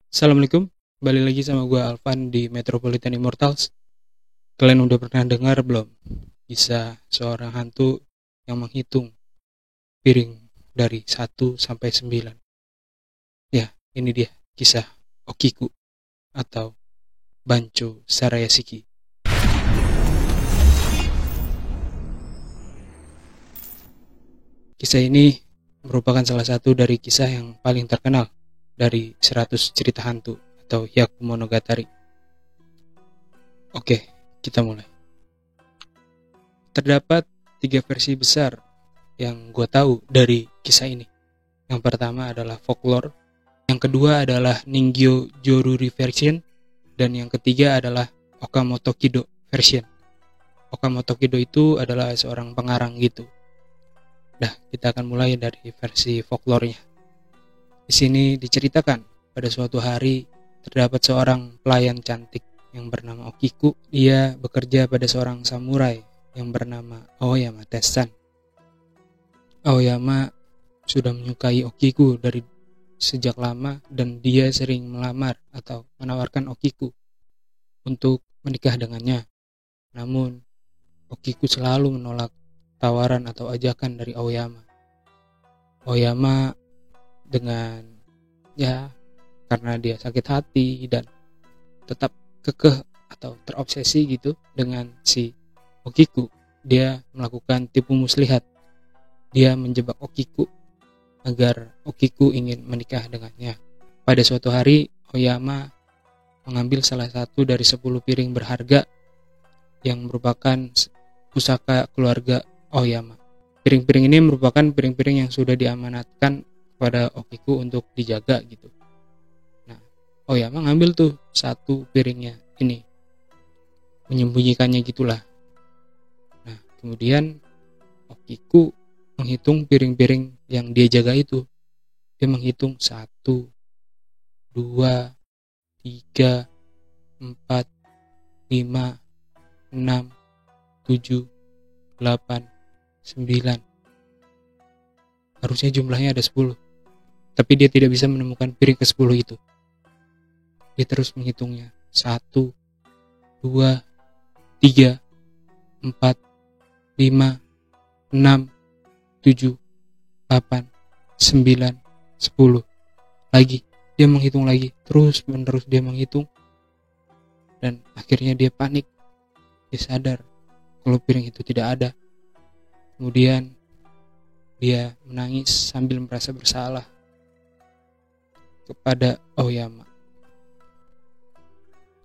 Assalamualaikum, kembali lagi sama gue Alvan di Metropolitan Immortals. Kalian udah pernah dengar belum kisah seorang hantu yang menghitung piring dari 1 sampai 9? Ya, ini dia kisah Okiku atau Bancho Sarayashiki. Kisah ini merupakan salah satu dari kisah yang paling terkenal dari 100 cerita hantu atau Hyakumonogatari. Oke, kita mulai. Terdapat 3 versi besar yang gue tahu dari kisah ini. Yang pertama adalah folklore, yang kedua adalah Ningyo Joruri version, dan yang ketiga adalah Okamoto Kido version. Okamoto Kido itu adalah seorang pengarang gitu. Nah, kita akan mulai dari versi folklore-nya. Di sini diceritakan pada suatu hari terdapat seorang pelayan cantik yang bernama Okiku. Dia bekerja pada seorang samurai yang bernama Aoyama Tessan. Aoyama sudah menyukai Okiku dari sejak lama dan dia sering melamar atau menawarkan Okiku untuk menikah dengannya. Namun Okiku selalu menolak tawaran atau ajakan dari Aoyama. Aoyama dengan karena dia sakit hati dan tetap kekeh atau terobsesi gitu dengan si Okiku, dia melakukan tipu muslihat. Dia menjebak Okiku agar Okiku ingin menikah dengannya. Pada suatu hari Aoyama mengambil salah satu dari 10 piring berharga yang merupakan pusaka keluarga Aoyama. Piring-piring ini merupakan piring-piring yang sudah diamanatkan kepada Okiku untuk dijaga gitu. Nah, Aoyama ngambil tuh satu piringnya ini, menyembunyikannya gitulah. Nah, kemudian Okiku menghitung piring-piring yang dia jaga itu. Dia menghitung 1, 2, 3, 4, 5, 6, 7, 8, 9. Harusnya jumlahnya ada 10. Tapi dia tidak bisa menemukan piring ke-10 itu. Dia terus menghitungnya. 1, 2, 3, 4, 5, 6, 7, 8, 9, 10. Lagi, dia menghitung lagi. Terus menerus dia menghitung. Dan akhirnya dia panik. Dia sadar kalau piring itu tidak ada. Kemudian dia menangis sambil merasa bersalah kepada Aoyama.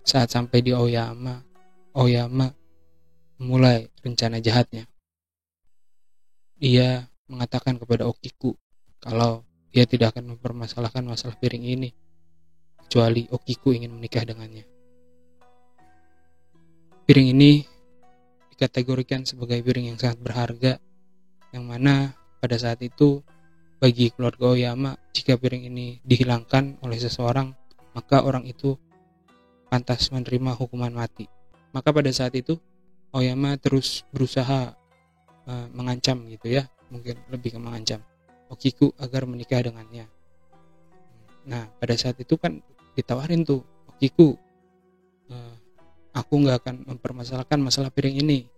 Saat sampai di Aoyama memulai rencana jahatnya. Dia mengatakan kepada Okiku kalau dia tidak akan mempermasalahkan masalah piring ini kecuali Okiku ingin menikah dengannya. Piring ini dikategorikan sebagai piring yang sangat berharga, yang mana pada saat itu bagi keluarga Aoyama, jika piring ini dihilangkan oleh seseorang, maka orang itu pantas menerima hukuman mati. Maka pada saat itu Aoyama terus berusaha mengancam gitu ya, mungkin lebih ke mengancam Okiku agar menikah dengannya. Nah, pada saat itu kan ditawarin tuh, Okiku, aku gak akan mempermasalahkan masalah piring ini,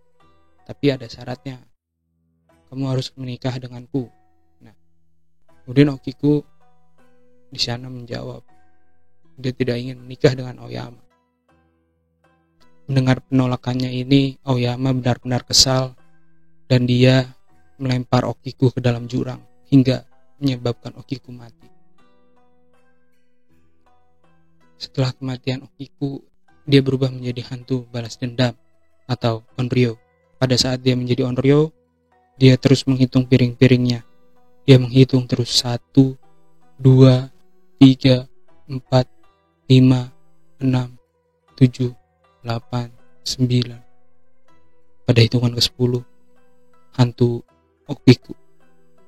tapi ada syaratnya, kamu harus menikah denganku. Nah, kemudian Okiku di sana menjawab dia tidak ingin menikah dengan Aoyama. Mendengar penolakannya ini, Aoyama benar-benar kesal dan dia melempar Okiku ke dalam jurang hingga menyebabkan Okiku mati. Setelah kematian Okiku, dia berubah menjadi hantu balas dendam atau Onryo. Pada saat dia menjadi Onryo, dia terus menghitung piring-piringnya. Dia menghitung terus 1, 2, 3, 4, 5, 6, 7, 8, 9. Pada hitungan ke-10, hantu Okiku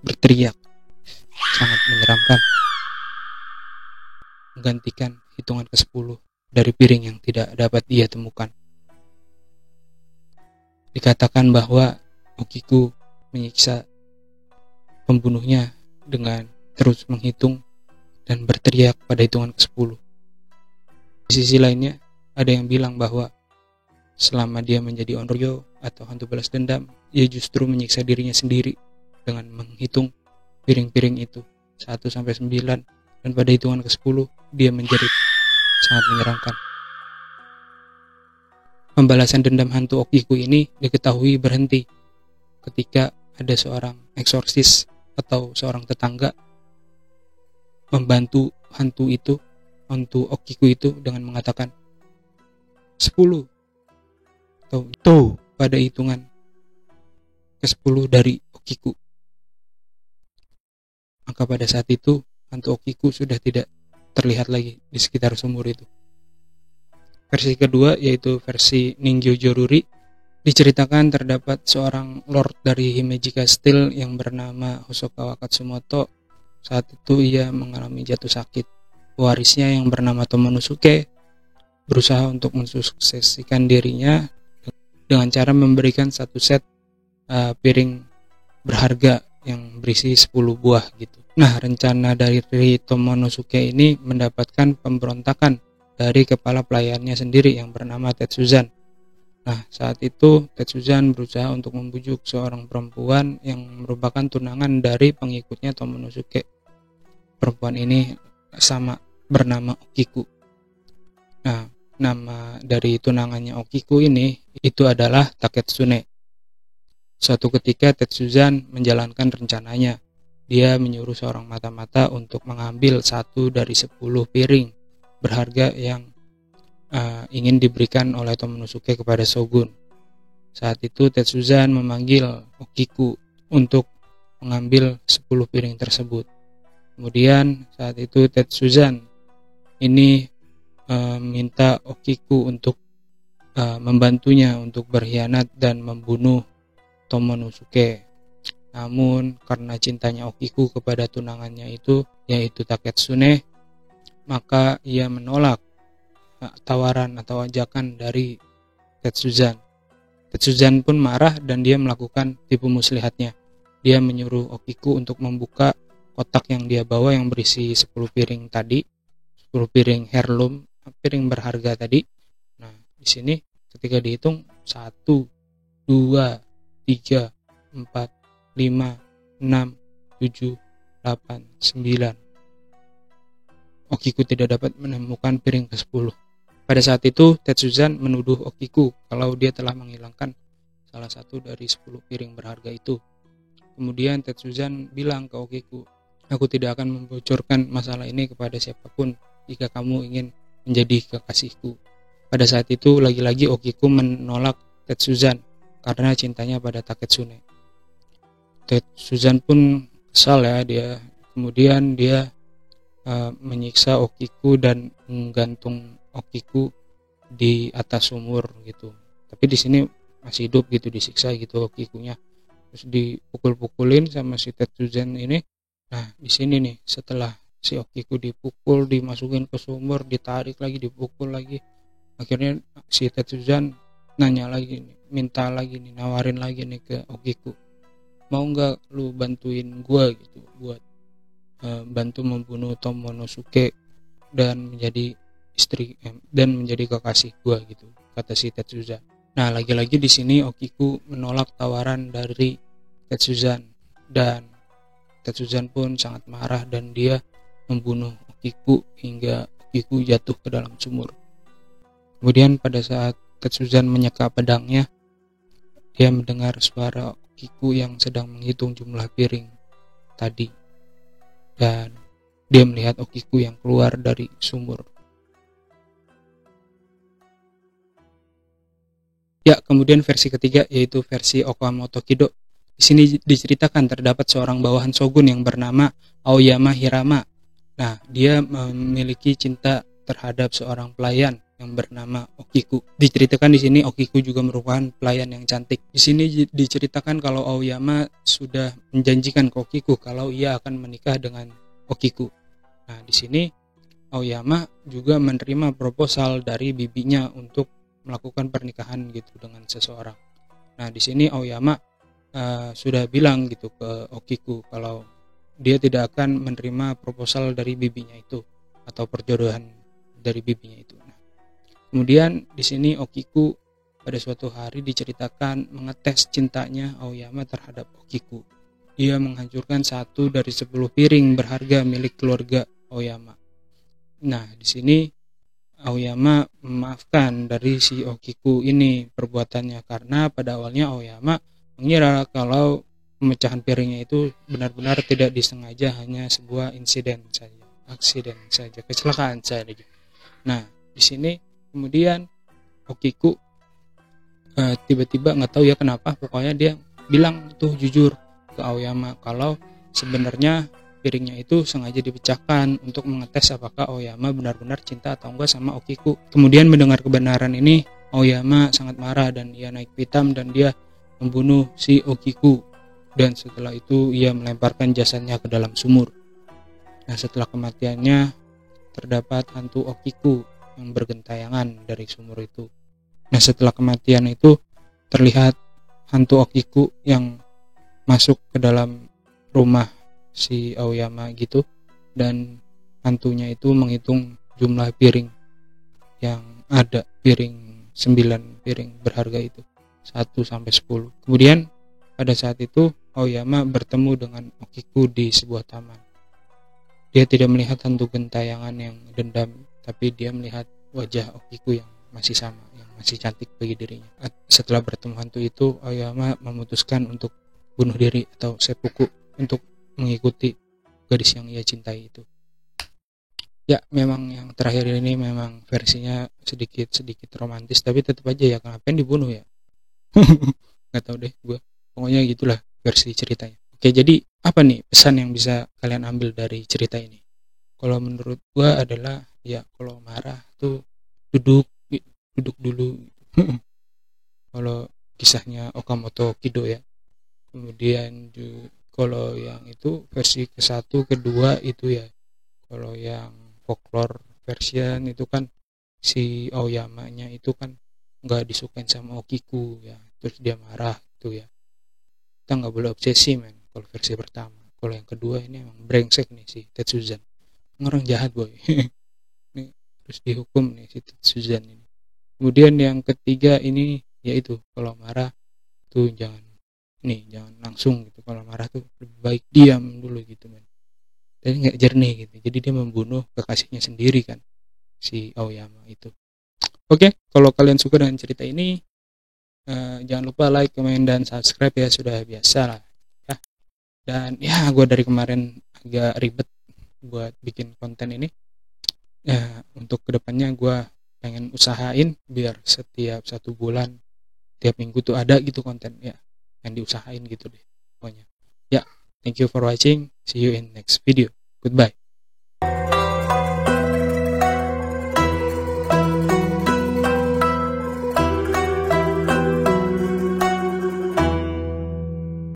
berteriak sangat menyeramkan, menggantikan hitungan ke-10 dari piring yang tidak dapat dia temukan. Dikatakan bahwa Okiku menyiksa pembunuhnya dengan terus menghitung dan berteriak pada hitungan ke-10. Di sisi lainnya, ada yang bilang bahwa selama dia menjadi onryo atau hantu balas dendam, ia justru menyiksa dirinya sendiri dengan menghitung piring-piring itu 1 sampai 9, dan pada hitungan ke-10 dia menjerit sangat menyeramkan. Pembalasan dendam hantu Okiku ini diketahui berhenti ketika ada seorang eksorsis atau seorang tetangga membantu hantu Okiku itu dengan mengatakan 10 atau to pada hitungan ke-10 dari Okiku. Maka pada saat itu hantu Okiku sudah tidak terlihat lagi di sekitar sumur itu. Versi kedua, yaitu versi Ningyo Joruri, diceritakan terdapat seorang lord dari Himeji Castle yang bernama Hosokawa Katsumoto. Saat itu ia mengalami jatuh sakit. Warisnya yang bernama Tomonosuke berusaha untuk mensuksesikan dirinya dengan cara memberikan satu set piring berharga yang berisi 10 buah gitu. Nah, rencana dari Tomonosuke ini mendapatkan pemberontakan dari kepala pelayannya sendiri yang bernama Tetsuzan. Nah, saat itu Tetsuzan berusaha untuk membujuk seorang perempuan yang merupakan tunangan dari pengikutnya Tomonosuke. Perempuan ini sama bernama Okiku. Nah, nama dari tunangannya Okiku ini itu adalah Taketsune. Suatu ketika Tetsuzan menjalankan rencananya. Dia menyuruh seorang mata-mata untuk mengambil 1 dari 10 piring berharga yang ingin diberikan oleh Tomonosuke kepada Shogun. Saat itu Tetsuzan memanggil Okiku untuk mengambil 10 piring tersebut. Kemudian saat itu Tetsuzan ini minta Okiku untuk membantunya untuk berkhianat dan membunuh Tomonosuke. Namun karena cintanya Okiku kepada tunangannya itu, yaitu Taketsune, maka ia menolak tawaran atau ajakan dari Tetsuzan. Tetsuzan pun marah dan dia melakukan tipu muslihatnya. Dia menyuruh Okiku untuk membuka kotak yang dia bawa yang berisi 10 piring tadi, 10 piring heirloom, piring berharga tadi. Nah, di sini ketika dihitung 1, 2, 3, 4, 5, 6, 7, 8, 9. Okiku tidak dapat menemukan piring ke-10. Pada saat itu, Tetsuzan menuduh Okiku kalau dia telah menghilangkan salah satu dari 10 piring berharga itu. Kemudian Tetsuzan bilang ke Okiku, "Aku tidak akan membocorkan masalah ini kepada siapapun jika kamu ingin menjadi kekasihku." Pada saat itu, lagi-lagi Okiku menolak Tetsuzan karena cintanya pada Taketsune. Tetsuzan pun kesal ya dia. Kemudian dia menyiksa Okiku dan menggantung Okiku di atas sumur gitu. Tapi di sini masih hidup gitu, disiksa gitu Okikunya. Terus dipukul-pukulin sama si Tetsuzan ini. Nah, di sini nih setelah si Okiku dipukul, dimasukin ke sumur, ditarik lagi, dipukul lagi. Akhirnya si Tetsuzan nanya lagi nih, minta lagi nih, nawarin lagi nih ke Okiku. Mau nggak lu bantuin gua gitu buat bantu membunuh Tomonosuke dan menjadi istri dan menjadi kekasih gua gitu, kata si Tetsuzan. Nah, lagi-lagi di sini Okiku menolak tawaran dari Tetsuzan dan Tetsuzan pun sangat marah dan dia membunuh Okiku hingga Okiku jatuh ke dalam sumur. Kemudian pada saat Tetsuzan menyeka pedangnya, dia mendengar suara Okiku yang sedang menghitung jumlah piring tadi. Dan dia melihat Okiku yang keluar dari sumur. Ya, kemudian versi ketiga yaitu versi Okamoto Kido. Di sini diceritakan terdapat seorang bawahan shogun yang bernama Aoyama Hirama. Nah, dia memiliki cinta terhadap seorang pelayan yang bernama Okiku. Diceritakan di sini Okiku juga merupakan pelayan yang cantik. Di sini diceritakan kalau Aoyama sudah menjanjikan ke Okiku kalau ia akan menikah dengan Okiku. Nah, di sini Aoyama juga menerima proposal dari bibinya untuk melakukan pernikahan gitu dengan seseorang. Nah, di sini Aoyama sudah bilang gitu ke Okiku kalau dia tidak akan menerima proposal dari bibinya itu atau perjodohan dari bibinya itu. Nah, Kemudian di sini Okiku pada suatu hari diceritakan mengetes cintanya Aoyama terhadap Okiku. Dia menghancurkan 1 dari 10 piring berharga milik keluarga Aoyama. Nah, di sini Aoyama memaafkan dari si Okiku ini perbuatannya, karena pada awalnya Aoyama mengira kalau pemecahan piringnya itu benar-benar tidak disengaja, hanya sebuah aksiden saja, kecelakaan saja. Nah, di sini kemudian Okiku tiba-tiba nggak tahu ya kenapa, pokoknya dia bilang tuh jujur ke Aoyama kalau sebenarnya piringnya itu sengaja dipecahkan untuk mengetes apakah Aoyama benar-benar cinta atau enggak sama Okiku. Kemudian mendengar kebenaran ini, Aoyama sangat marah dan ia naik pitam dan dia membunuh si Okiku. Dan setelah itu ia melemparkan jasadnya ke dalam sumur. Nah, setelah kematiannya terdapat hantu Okiku yang bergentayangan dari sumur itu. Nah, setelah kematian itu terlihat hantu Okiku yang masuk ke dalam rumah si Aoyama gitu, dan hantunya itu menghitung jumlah piring yang ada, 9 piring berharga itu 1 sampai 10. Kemudian pada saat itu Aoyama bertemu dengan Okiku di sebuah taman. Dia tidak melihat hantu gentayangan yang dendam, tapi dia melihat wajah Okiku yang masih sama, yang masih cantik bagi dirinya. Setelah bertemu hantu itu, Aoyama memutuskan untuk bunuh diri atau seppuku untuk mengikuti gadis yang ia cintai itu. Ya, memang yang terakhir ini memang versinya sedikit romantis, tapi tetap aja ya, kenapa dibunuh ya? Nggak tahu deh gue. Pokoknya gitulah versi ceritanya. Oke, jadi apa nih pesan yang bisa kalian ambil dari cerita ini? Kalau menurut gue adalah ya, kalau marah tuh duduk dulu. Kalau kisahnya Okamoto Kido ya. Kemudian kalau yang itu versi ke-1, kedua itu ya. Kalau yang folklore version itu kan si Aoyama-nya itu kan nggak disukain sama Okiku ya. Terus dia marah tuh ya. Kita nggak boleh obsesi men kalau versi pertama. Kalau yang kedua ini emang brengsek nih si Tetsuzan, orang jahat boy. Nih terus dihukum nih si Tetsuzan ini. Kemudian yang ketiga ini yaitu kalau marah tuh jangan langsung gitu. Kalau marah tuh lebih baik diam dulu gitu men, jadi nggak jernih gitu. Jadi dia membunuh kekasihnya sendiri kan, si Aoyama itu. Oke, kalau kalian suka dengan cerita ini, jangan lupa like, comment, dan subscribe ya, sudah biasa lah ya. Dan ya, gue dari kemarin agak ribet buat bikin konten ini ya. Untuk kedepannya gue pengen usahain biar setiap 1 bulan, tiap minggu tuh ada gitu konten ya, yang diusahain gitu deh pokoknya ya. Thank you for watching, see you in next video, goodbye.